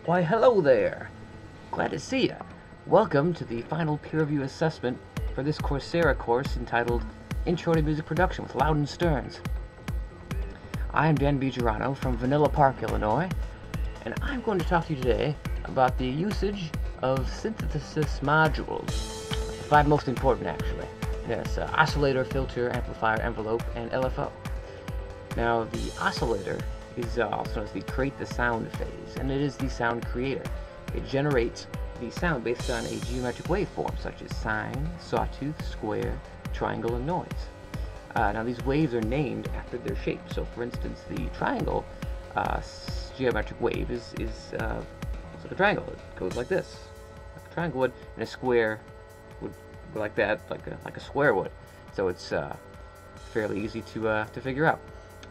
Why, hello there! Glad to see you. Welcome to the final peer review assessment for this Coursera course entitled Intro to Music Production with Loudon Stearns. I am Dan Bigerano from Vanilla Park, Illinois, and I'm going to talk to you today about the usage of synthesis modules. The 5 most important, actually. Yes, oscillator, filter, amplifier, envelope, and LFO. Now, the oscillator is also known as the create the sound phase, and it is the sound creator. It generates the sound based on a geometric waveform such as sine, sawtooth, square, triangle, and noise. Now these waves are named after their shape. So for instance, the triangle geometric wave is like a triangle. It goes like this, like a triangle would, and a square would go like that, like a square would. So it's fairly easy to figure out.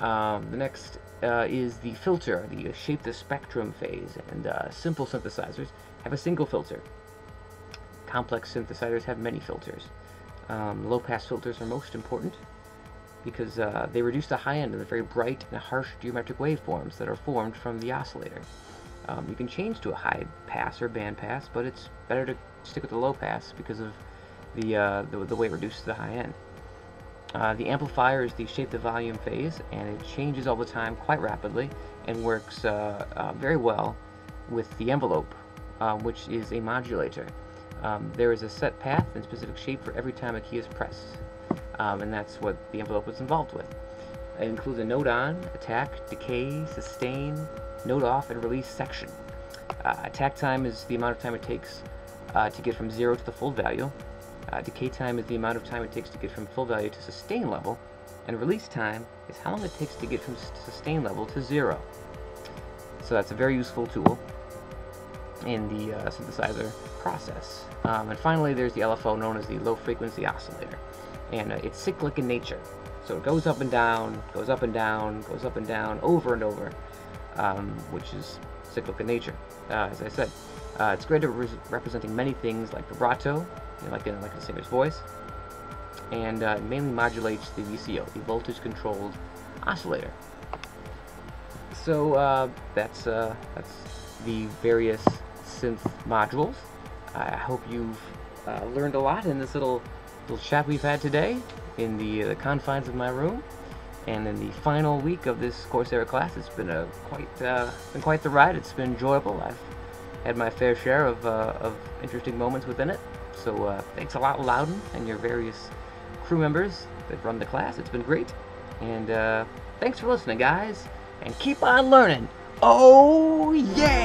The next is the filter, the shape the spectrum phase, and simple synthesizers have a single filter. Complex synthesizers have many filters. Low-pass filters are most important because they reduce the high end of the very bright and harsh geometric waveforms that are formed from the oscillator. You can change to a high pass or band pass, but it's better to stick with the low pass because of the way it reduces the high end. The amplifier is the shape the volume phase, and it changes all the time quite rapidly and works very well with the envelope, which is a modulator. There is a set path and specific shape for every time a key is pressed, and that's what the envelope is involved with. It includes a note on, attack, decay, sustain, note off, and release section. Attack time is the amount of time it takes to get from 0 to the full value. Decay time is the amount of time it takes to get from full value to sustain level, and release time is how long it takes to get from sustain level to 0. So that's a very useful tool in the synthesizer process. And finally, there's the LFO, known as the low frequency oscillator, and it's cyclic in nature. So it goes up and down, goes up and down, goes up and down, over and over, which is cyclic in nature. As I said, it's great at representing many things like vibrato, like a singer's voice, and mainly modulates the VCO, the voltage controlled oscillator. So that's the various synth modules. I hope you've learned a lot in this little chat we've had today in the confines of my room, and in the final week of this Coursera class. It's been quite the ride. It's been enjoyable. I've had my fair share of interesting moments within it. So thanks a lot, Loudon, and your various crew members that run the class. It's been great. And thanks for listening, guys. And keep on learning. Oh, yeah!